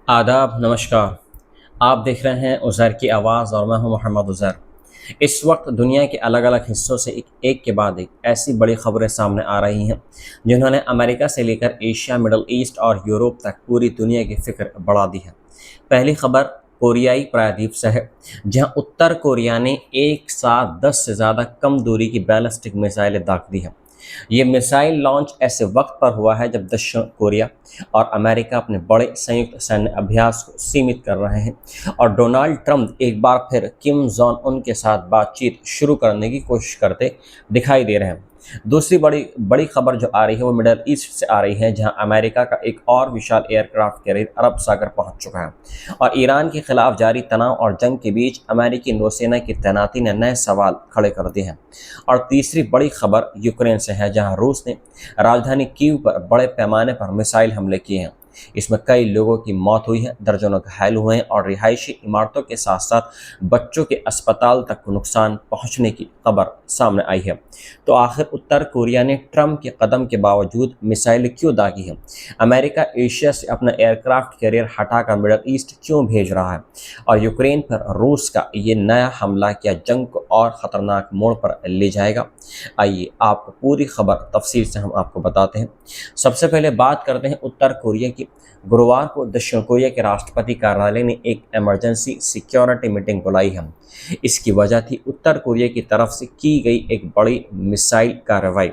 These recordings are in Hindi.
आदाब नमस्कार। आप देख रहे हैं उज़ैर की आवाज़ और मैं हूं मोहम्मद उज़ैर। इस वक्त दुनिया के अलग अलग हिस्सों से एक के बाद एक ऐसी बड़ी खबरें सामने आ रही हैं जिन्होंने अमेरिका से लेकर एशिया, मिडल ईस्ट और यूरोप तक पूरी दुनिया की फिक्र बढ़ा दी है। पहली खबर कोरियाई प्रायद्वीप से है, जहां उत्तर कोरिया ने एक साथ 10 से ज़्यादा कम दूरी की बैलिस्टिक मिसाइलें दाग दी हैं। ये मिसाइल लॉन्च ऐसे वक्त पर हुआ है जब दक्षिण कोरिया और अमेरिका अपने बड़े संयुक्त सैन्य अभ्यास को सीमित कर रहे हैं और डोनाल्ड ट्रंप एक बार फिर किम जोंग उन के साथ बातचीत शुरू करने की कोशिश करते दिखाई दे रहे हैं। दूसरी बड़ी बड़ी खबर जो आ रही है वो मिडल ईस्ट से आ रही है, जहां अमेरिका का एक और विशाल एयरक्राफ्ट कैरियर अरब सागर पहुंच चुका है और ईरान के खिलाफ जारी तनाव और जंग के बीच अमेरिकी नौसेना की तैनाती ने नए सवाल खड़े कर दिए हैं। और तीसरी बड़ी खबर यूक्रेन से है, जहां रूस ने राजधानी कीव पर बड़े पैमाने पर मिसाइल हमले किए हैं। इसमें कई लोगों की मौत हुई है, दर्जनों घायल हुए हैं और रिहायशी इमारतों के साथ साथ बच्चों के अस्पताल तक नुकसान पहुंचने की खबर सामने आई है। तो आखिर उत्तर कोरिया ने ट्रंप के कदम के बावजूद मिसाइल क्यों दागी है? अमेरिका एशिया से अपना एयरक्राफ्ट कैरियर हटाकर मिडल ईस्ट क्यों भेज रहा है? और यूक्रेन पर रूस का ये नया हमला क्या जंग को और खतरनाक मोड़ पर ले जाएगा? आइए आपको पूरी खबर तफसील से हम आपको बताते हैं। सबसे पहले बात करते हैं उत्तर कोरिया की। गुरुवार को दक्षिण कोरिया के राष्ट्रपति कार्यालय ने एक इमरजेंसी सिक्योरिटी मीटिंग बुलाई है। इसकी वजह थी उत्तर कोरिया की तरफ से की गई एक बड़ी मिसाइल कार्रवाई।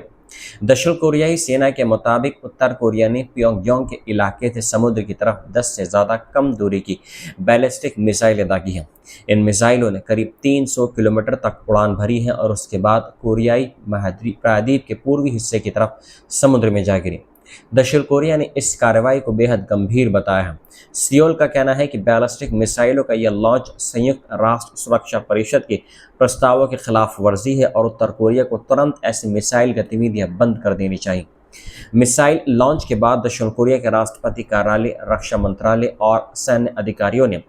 दक्षिण कोरियाई सेना के मुताबिक उत्तर कोरिया ने प्योंगयांग के इलाके से समुद्र की तरफ 10 से ज़्यादा कम दूरी की बैलिस्टिक मिसाइलें दागी हैं। इन मिसाइलों ने करीब 300 किलोमीटर तक उड़ान भरी है और उसके बाद कोरियाई महाद्वीप प्रायद्वीप के पूर्वी हिस्से की तरफ समुद्र में जा गिरी। दक्षिण कोरिया ने इस कार्रवाई को बेहद गंभीर बताया है। सियोल का कहना है कि बैलिस्टिक मिसाइलों का यह लॉन्च संयुक्त राष्ट्र सुरक्षा परिषद के प्रस्तावों के खिलाफ वर्जी है और उत्तर कोरिया को तुरंत ऐसी मिसाइल गतिविधियां बंद कर देनी चाहिए। मिसाइल लॉन्च के बाद दक्षिण कोरिया के राष्ट्रपति कार्यालय, रक्षा मंत्रालय और सैन्य अधिकारियों ने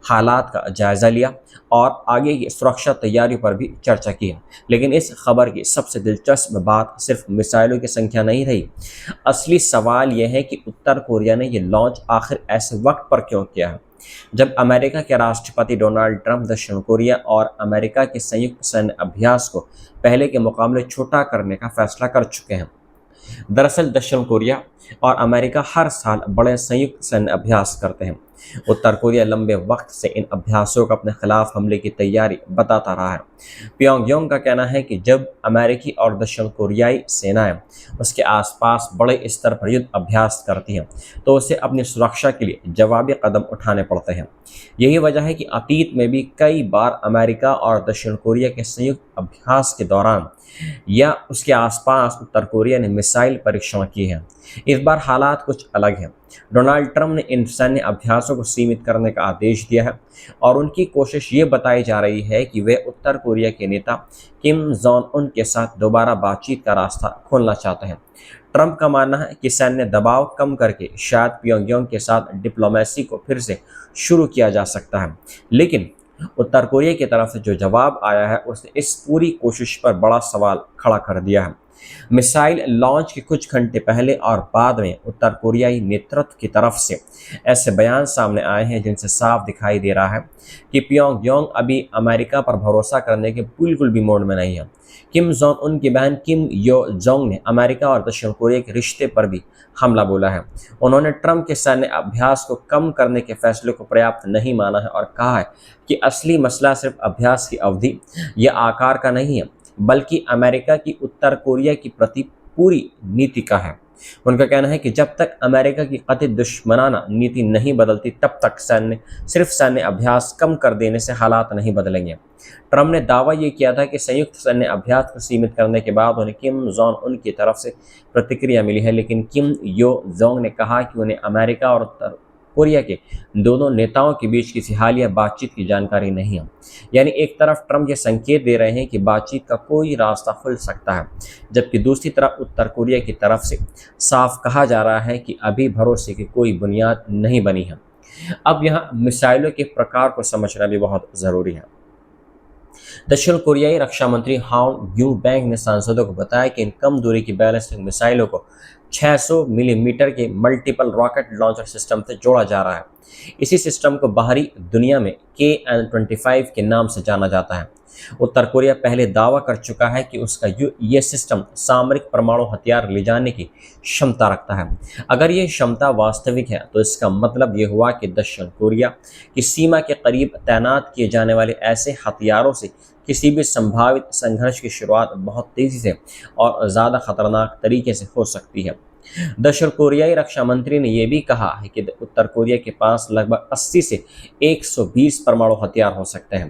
हालात का जायजा लिया और आगे की सुरक्षा तैयारियों पर भी चर्चा की है। लेकिन इस खबर की सबसे दिलचस्प बात सिर्फ मिसाइलों की संख्या नहीं रही। असली सवाल यह है कि उत्तर कोरिया ने यह लॉन्च आखिर ऐसे वक्त पर क्यों किया है जब अमेरिका के राष्ट्रपति डोनाल्ड ट्रंप दक्षिण कोरिया और अमेरिका के संयुक्त सैन्य अभ्यास को पहले के मुकाबले छोटा करने का फैसला कर चुके हैं। दरअसल दक्षिण कोरिया और अमेरिका हर साल बड़े संयुक्त सैन्य अभ्यास करते हैं। उत्तर कोरिया लंबे वक्त से इन अभ्यासों को अपने खिलाफ हमले की तैयारी बताता रहा है। प्योंगयांग का कहना है कि जब अमेरिकी और दक्षिण कोरियाई सेनाएं उसके आसपास बड़े स्तर पर युद्ध अभ्यास करती हैं तो उसे अपनी सुरक्षा के लिए जवाबी कदम उठाने पड़ते हैं। यही वजह है कि अतीत में भी कई बार अमेरिका और दक्षिण कोरिया के संयुक्त अभ्यास के दौरान या उसके आसपास उत्तर कोरिया ने मिसाइल परीक्षण किए हैं। इस बार हालात कुछ अलग हैं। डोनाल्ड ट्रंप ने इन सैन्य अभ्यासों को सीमित करने का आदेश दिया है और उनकी कोशिश ये बताई जा रही है कि वे उत्तर कोरिया के नेता किम जोंग उन के साथ दोबारा बातचीत का रास्ता खोलना चाहते हैं। ट्रंप का मानना है कि सैन्य दबाव कम करके शायद प्योंगयांग के साथ डिप्लोमेसी को फिर से शुरू किया जा सकता है। लेकिन उत्तर कोरिया की तरफ से जो जवाब आया है उसने इस पूरी कोशिश पर बड़ा सवाल खड़ा कर दिया है। मिसाइल लॉन्च के कुछ घंटे पहले और बाद में उत्तर कोरियाई नेतृत्व की तरफ से ऐसे बयान सामने आए हैं जिनसे साफ दिखाई दे रहा है कि प्योंगयांग अभी अमेरिका पर भरोसा करने के बिल्कुल भी मूड में नहीं है। किम जोंग उन की बहन किम यो जोंग ने अमेरिका और दक्षिण कोरिया के रिश्ते पर भी हमला बोला है। उन्होंने ट्रंप के सैन्य अभ्यास को कम करने के फैसले को पर्याप्त नहीं माना है और कहा है कि असली मसला सिर्फ अभ्यास की अवधि या आकार का नहीं है, बल्कि अमेरिका की उत्तर कोरिया की प्रति पूरी नीति का है। उनका कहना है कि जब तक अमेरिका की कथित दुश्मनाना नीति नहीं बदलती तब तक सिर्फ सैन्य अभ्यास कम कर देने से हालात नहीं बदलेंगे। ट्रंप ने दावा ये किया था कि संयुक्त सैन्य अभ्यास को सीमित करने के बाद उन्हें किम जोंग उन की तरफ से प्रतिक्रिया मिली है, लेकिन किम यो जोंग ने कहा कि उन्हें अमेरिका और उत्तर कोरिया के दोनों नेताओं के बीच किसी हालिया बातचीत की जानकारी नहीं है। यानी एक तरफ ट्रंप ये संकेत दे रहे हैं कि बातचीत का कोई रास्ता खुल सकता है, जबकि दूसरी तरफ उत्तर कोरिया की तरफ से साफ कहा जा रहा है कि अभी भरोसे की कोई बुनियाद नहीं बनी है। अब यहाँ मिसाइलों के प्रकार को समझना भी बहुत ज़रूरी है। दक्षिण कोरियाई रक्षा मंत्री हाउ यू बैंग ने सांसदों को बताया कि इन कम दूरी की बैलिस्टिक मिसाइलों को 600 मिलीमीटर के मल्टीपल रॉकेट लॉन्चर सिस्टम से जोड़ा जा रहा है। इसी सिस्टम को बाहरी दुनिया में KN-25 के नाम से जाना जाता है। उत्तर कोरिया पहले दावा कर चुका है कि उसका ये सिस्टम सामरिक परमाणु हथियार ले जाने की क्षमता रखता है। अगर ये क्षमता वास्तविक है तो इसका मतलब ये हुआ कि दक्षिण कोरिया की सीमा के करीब तैनात किए जाने वाले ऐसे हथियारों से किसी भी संभावित संघर्ष की शुरुआत बहुत तेजी से और ज़्यादा खतरनाक तरीके से हो सकती है। दक्षिण कोरियाई रक्षा मंत्री ने यह भी कहा है कि उत्तर कोरिया के पास लगभग 80 से 120 परमाणु हथियार हो सकते हैं।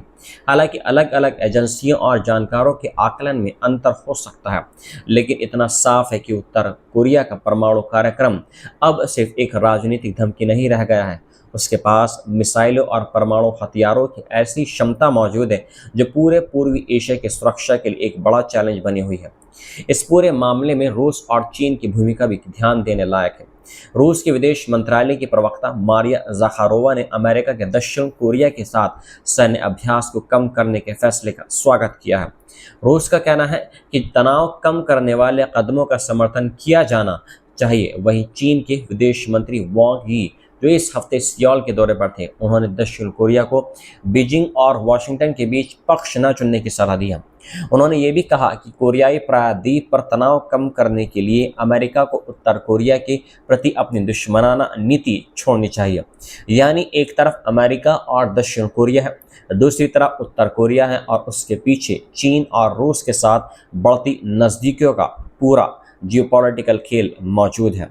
हालांकि अलग अलग एजेंसियों और जानकारों के आकलन में अंतर हो सकता है, लेकिन इतना साफ है कि उत्तर कोरिया का परमाणु कार्यक्रम अब सिर्फ एक राजनीतिक धमकी नहीं रह गया है। उसके पास मिसाइलों और परमाणु हथियारों की ऐसी क्षमता मौजूद है जो पूरे पूर्वी एशिया की सुरक्षा के लिए एक बड़ा चैलेंज बनी हुई है। इस पूरे मामले में रूस और चीन की भूमिका भी ध्यान देने लायक है। रूस के विदेश मंत्रालय की प्रवक्ता मारिया ज़खारोवा ने अमेरिका के दक्षिण कोरिया के साथ सैन्य अभ्यास को कम करने के फैसले का स्वागत किया है। रूस का कहना है कि तनाव कम करने वाले कदमों का समर्थन किया जाना चाहिए। वहीं चीन के विदेश मंत्री वांग यी जो इस हफ्ते सियोल के दौरे पर थे, उन्होंने दक्षिण कोरिया को बीजिंग और वाशिंगटन के बीच पक्ष न चुनने की सलाह दी है। उन्होंने ये भी कहा कि कोरियाई प्रायद्वीप पर तनाव कम करने के लिए अमेरिका को उत्तर कोरिया के प्रति अपनी दुश्मनाना नीति छोड़नी चाहिए। यानी एक तरफ अमेरिका और दक्षिण कोरिया है, दूसरी तरफ उत्तर कोरिया है और उसके पीछे चीन और रूस के साथ बढ़ती नज़दीकियों का पूरा जियोपॉलिटिकल खेल मौजूद है।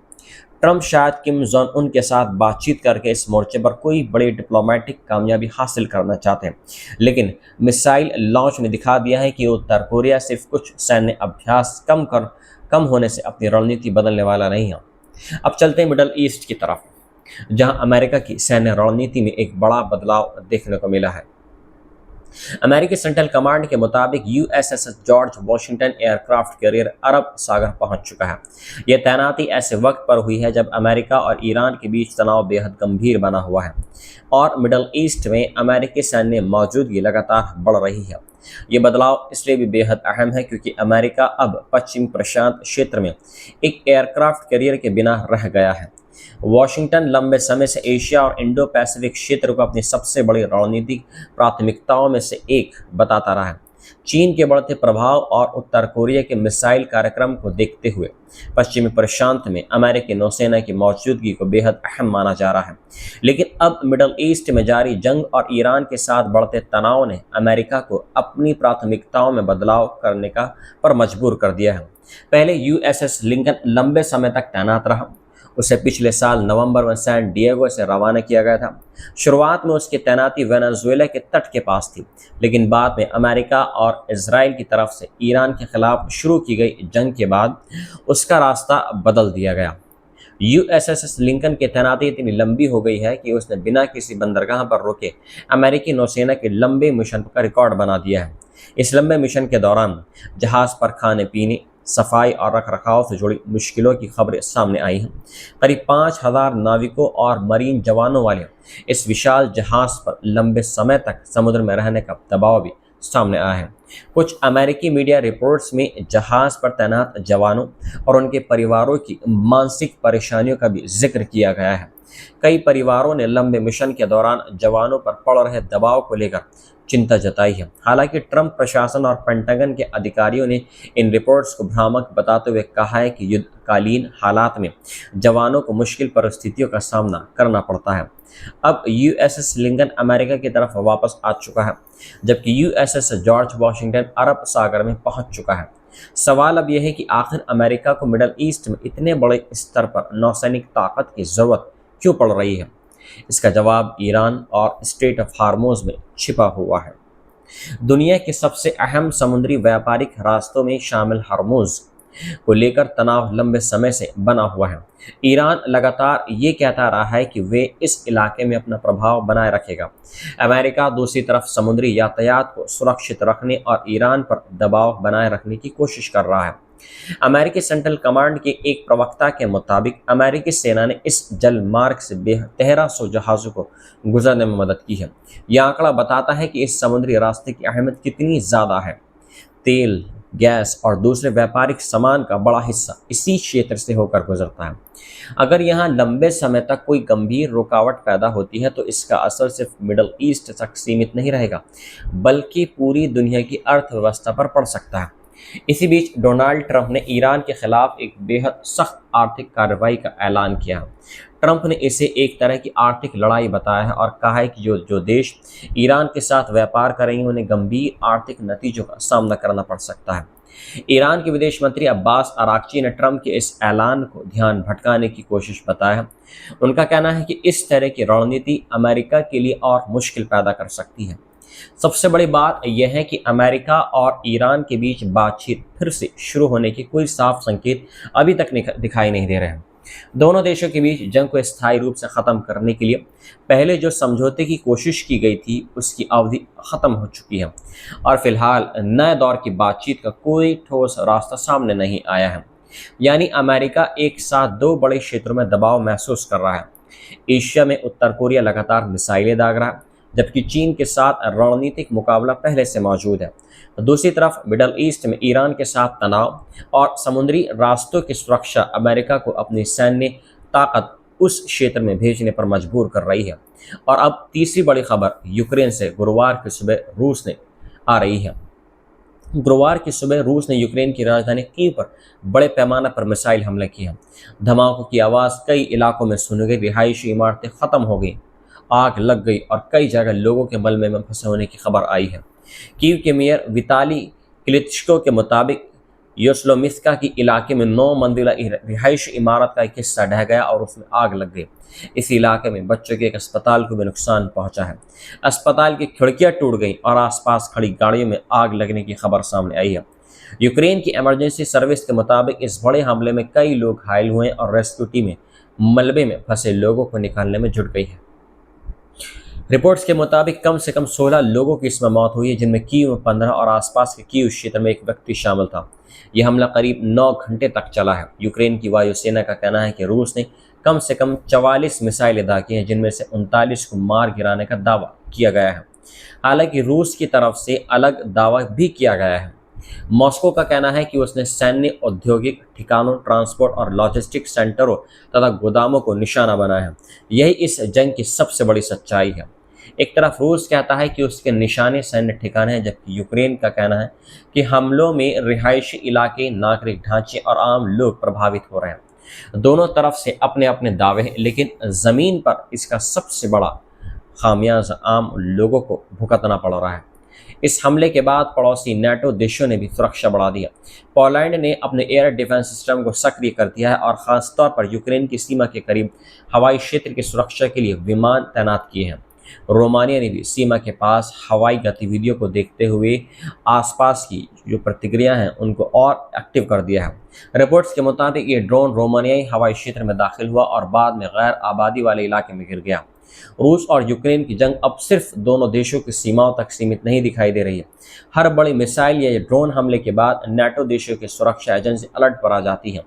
ट्रंप शायद किम जोंग उन के साथ बातचीत करके इस मोर्चे पर कोई बड़ी डिप्लोमेटिक कामयाबी हासिल करना चाहते हैं, लेकिन मिसाइल लॉन्च ने दिखा दिया है कि उत्तर कोरिया सिर्फ कुछ सैन्य अभ्यास कम होने से अपनी रणनीति बदलने वाला नहीं है। अब चलते हैं मिडल ईस्ट की तरफ, जहां अमेरिका की सैन्य रणनीति में एक बड़ा बदलाव देखने को मिला है। अमेरिकी सेंट्रल कमांड के मुताबिक USS George Washington aircraft carrier Arab Sagar पहुंच चुका है। यह तैनाती ऐसे वक्त पर हुई है जब अमेरिका और ईरान के बीच तनाव बेहद गंभीर बना हुआ है और मिडल ईस्ट में अमेरिकी सैन्य मौजूदगी लगातार बढ़ रही है। ये बदलाव इसलिए भी बेहद अहम है क्योंकि अमेरिका अब पश्चिम प्रशांत क्षेत्र में एक एयरक्राफ्ट कैरियर के बिना रह गया है। वॉशिंगटन लंबे समय से एशिया और इंडो पैसिफिक क्षेत्र को अपनी सबसे बड़ी रणनीतिक प्राथमिकताओं में से एक बताता रहा है। चीन के बढ़ते प्रभाव और उत्तर कोरिया के मिसाइल कार्यक्रम को देखते हुए पश्चिमी प्रशांत में अमेरिकी नौसेना की मौजूदगी को बेहद अहम माना जा रहा है। लेकिन अब मिडल ईस्ट में जारी जंग और ईरान के साथ बढ़ते तनाव ने अमेरिका को अपनी प्राथमिकताओं में बदलाव करने पर मजबूर कर दिया है। पहले USS लिंकन लंबे समय तक तैनात रहा। उसे पिछले साल नवंबर में सैन डिएगो से रवाना किया गया था। शुरुआत में उसकी तैनाती वेनेजुएला के तट के पास थी, लेकिन बाद में अमेरिका और इजराइल की तरफ से ईरान के खिलाफ शुरू की गई जंग के बाद उसका रास्ता बदल दिया गया। USS लिंकन की तैनाती इतनी लंबी हो गई है कि उसने बिना किसी बंदरगाह पर रोके अमेरिकी नौसेना के लंबे मिशन का रिकॉर्ड बना दिया है। इस लंबे मिशन के दौरान जहाज पर खाने पीने, सफाई और रखरखाव से जुड़ी मुश्किलों की खबरें सामने आई हैं। करीब 5000 नाविकों और मरीन जवानों वाले इस विशाल जहाज पर लंबे समय तक समुद्र में रहने का दबाव भी सामने आया है। कुछ अमेरिकी मीडिया रिपोर्ट्स में जहाज पर तैनात जवानों और उनके परिवारों की मानसिक परेशानियों का भी जिक्र किया गया है। कई परिवारों ने लंबे मिशन के दौरान जवानों पर पड़ रहे दबाव को लेकर चिंता जताई है। हालांकि ट्रंप प्रशासन और पेंटागन के अधिकारियों ने इन रिपोर्ट्स को भ्रामक बताते हुए कहा है कि युद्धकालीन हालात में जवानों को मुश्किल परिस्थितियों का सामना करना पड़ता है। अब USS लिंकन अमेरिका की तरफ वापस आ चुका है, जबकि USS जॉर्ज वॉशिंगटन अरब सागर में पहुंच चुका है। सवाल अब यह है कि आखिर अमेरिका को मिडल ईस्ट में इतने बड़े स्तर पर नौसैनिक ताकत की जरूरत क्यों पड़ रही है? इसका जवाब ईरान और स्ट्रेट ऑफ हार्मोज में छिपा हुआ है। दुनिया के सबसे अहम समुद्री व्यापारिक रास्तों में शामिल हार्मोज को लेकर तनाव लंबे समय से बना हुआ है। ईरान लगातार ये कहता रहा है कि वे इस इलाके में अपना प्रभाव बनाए रखेगा। अमेरिका दूसरी तरफ समुद्री यातायात को सुरक्षित रखने और ईरान पर दबाव बनाए रखने की कोशिश कर रहा है। अमेरिकी सेंट्रल कमांड के एक प्रवक्ता के मुताबिक अमेरिकी सेना ने इस जल मार्ग से 1300 जहाज़ों को गुजरने में मदद की है। यह आंकड़ा बताता है कि इस समुद्री रास्ते की अहमियत कितनी ज़्यादा है। तेल, गैस और दूसरे व्यापारिक सामान का बड़ा हिस्सा इसी क्षेत्र से होकर गुजरता है। अगर यहाँ लंबे समय तक कोई गंभीर रुकावट पैदा होती है तो इसका असर सिर्फ मिडल ईस्ट तक सीमित नहीं रहेगा, बल्कि पूरी दुनिया की अर्थव्यवस्था पर पड़ सकता है। इसी बीच डोनाल्ड ट्रंप ने ईरान के खिलाफ एक बेहद सख्त आर्थिक कार्रवाई का ऐलान किया है। ट्रंप ने इसे एक तरह की आर्थिक लड़ाई बताया है और कहा है कि जो देश ईरान के साथ व्यापार करेंगे उन्हें गंभीर आर्थिक नतीजों का सामना करना पड़ सकता है। ईरान के विदेश मंत्री अब्बास अराक्ची ने ट्रंप के इस ऐलान को ध्यान भटकाने की कोशिश बताया है। उनका कहना है कि इस तरह की रणनीति अमेरिका के लिए और मुश्किल पैदा कर सकती है। सबसे बड़ी बात यह है कि अमेरिका और ईरान के बीच बातचीत फिर से शुरू होने के कोई साफ संकेत अभी तक दिखाई नहीं दे रहे हैं। दोनों देशों के बीच जंग को स्थायी रूप से ख़त्म करने के लिए पहले जो समझौते की कोशिश की गई थी उसकी अवधि ख़त्म हो चुकी है और फिलहाल नए दौर की बातचीत का कोई ठोस रास्ता सामने नहीं आया है। यानी अमेरिका एक साथ दो बड़े क्षेत्रों में दबाव महसूस कर रहा है। एशिया में उत्तर कोरिया लगातार मिसाइलें दाग रहा है, जबकि चीन के साथ रणनीतिक मुकाबला पहले से मौजूद है। दूसरी तरफ मिडल ईस्ट में ईरान के साथ तनाव और समुद्री रास्तों की सुरक्षा अमेरिका को अपनी सैन्य ताकत उस क्षेत्र में भेजने पर मजबूर कर रही है। और अब तीसरी बड़ी खबर यूक्रेन से गुरुवार की सुबह रूस ने आ रही है। गुरुवार की सुबह रूस ने यूक्रेन की राजधानी कीव पर बड़े पैमाने पर मिसाइल हमले किए हैं। धमाकों की आवाज़ कई इलाकों में सुनी गई, रिहायशी इमारतें ख़त्म हो गई, आग लग गई और कई जगह लोगों के मलबे में फंसे होने की खबर आई है। कीव के मेयर विताली क्लिचको के मुताबिक योस्लोमिस्का की इलाके में 9 मंजिला रिहायशी इमारत का एक हिस्सा ढह गया और उसमें आग लग गई। इस इलाके में बच्चों के एक अस्पताल को भी नुकसान पहुंचा है। अस्पताल की खिड़कियां टूट गईं और आसपास खड़ी गाड़ियों में आग लगने की खबर सामने आई है। यूक्रेन की इमरजेंसी सर्विस के मुताबिक इस बड़े हमले में कई लोग घायल हुए और रेस्क्यू टीमें मलबे में फंसे लोगों को निकालने में जुट गई है। रिपोर्ट्स के मुताबिक कम से कम 16 लोगों की इसमें मौत हुई है, जिनमें कीव में 15 और आसपास के कीव क्षेत्र में एक व्यक्ति शामिल था। यह हमला करीब 9 घंटे तक चला है। यूक्रेन की वायुसेना का कहना है कि रूस ने कम से कम 44 मिसाइलें दागी हैं, जिनमें से 39 को मार गिराने का दावा किया गया है। हालांकि रूस की तरफ से अलग दावा भी किया गया है। मॉस्को का कहना है कि उसने सैन्य, औद्योगिक ठिकानों, ट्रांसपोर्ट और लॉजिस्टिक सेंटरों तथा गोदामों को निशाना बनाया है। यही इस जंग की सबसे बड़ी सच्चाई है। एक तरफ रूस कहता है कि उसके निशाने सैन्य ठिकाने हैं, जबकि यूक्रेन का कहना है कि हमलों में रिहायशी इलाके, नागरिक ढांचे और आम लोग प्रभावित हो रहे हैं। दोनों तरफ से अपने अपने दावे हैं, लेकिन ज़मीन पर इसका सबसे बड़ा खामियाजा आम लोगों को भुगतना पड़ रहा है। इस हमले के बाद पड़ोसी नेटो देशों ने भी सुरक्षा बढ़ा दिया। पोलैंड ने अपने एयर डिफेंस सिस्टम को सक्रिय कर दिया है और ख़ासतौर पर यूक्रेन की सीमा के करीब हवाई क्षेत्र की सुरक्षा के लिए विमान तैनात किए हैं। रोमानिया ने भी सीमा के पास हवाई गतिविधियों को देखते हुए आसपास की जो प्रतिक्रिया हैं उनको और एक्टिव कर दिया है। रिपोर्ट्स के मुताबिक ये ड्रोन रोमानियाई हवाई क्षेत्र में दाखिल हुआ और बाद में गैर आबादी वाले इलाके में गिर गया। रूस और यूक्रेन की जंग अब सिर्फ दोनों देशों की सीमाओं तक सीमित नहीं दिखाई दे रही है। हर बड़ी मिसाइल या ड्रोन हमले के बाद नाटो देशों की सुरक्षा एजेंसी अलर्ट पर आ जाती है।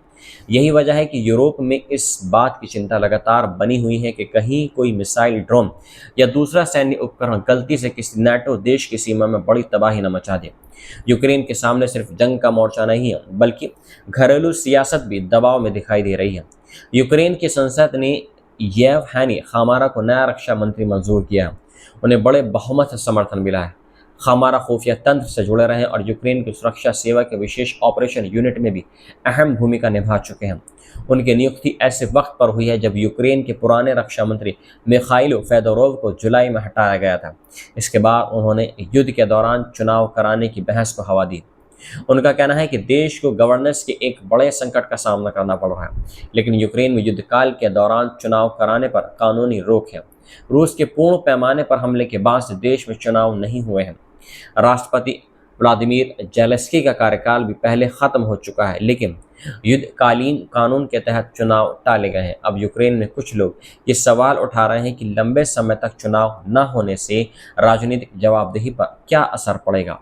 यही वजह है कि यूरोप में इस बात की चिंता लगातार बनी हुई है कि कहीं कोई मिसाइल, ड्रोन या दूसरा सैन्य उपकरण गलती से किसी नाटो देश की सीमा में बड़ी तबाही न मचा दे। यूक्रेन के सामने सिर्फ जंग का मोर्चा नहीं है, बल्कि घरेलू सियासत भी दबाव में दिखाई दे रही है। यूक्रेन की संसद ने येवहेनी खामारा को नया रक्षा मंत्री मंजूर किया। उन्हें बड़े बहुमत से समर्थन मिला है। खामारा खुफिया तंत्र से जुड़े रहे और यूक्रेन की सुरक्षा सेवा के विशेष ऑपरेशन यूनिट में भी अहम भूमिका निभा चुके हैं। उनकी नियुक्ति ऐसे वक्त पर हुई है जब यूक्रेन के पुराने रक्षा मंत्री मिखाइलो फेदोरोव को जुलाई में हटाया गया था। इसके बाद उन्होंने युद्ध के दौरान चुनाव कराने की बहस को हवा दी। उनका कहना है कि देश को गवर्नेंस के एक बड़े संकट का सामना करना पड़ रहा है, लेकिन यूक्रेन में युद्धकाल के दौरान चुनाव कराने पर कानूनी रोक है। रूस के पूर्ण पैमाने पर हमले के बाद से देश में चुनाव नहीं हुए हैं। राष्ट्रपति व्लादिमीर जेलेंस्की का कार्यकाल भी पहले खत्म हो चुका है, लेकिन युद्धकालीन कानून के तहत चुनाव टाले गए हैं। अब यूक्रेन में कुछ लोग ये सवाल उठा रहे हैं कि लंबे समय तक चुनाव न होने से राजनीतिक जवाबदेही पर क्या असर पड़ेगा।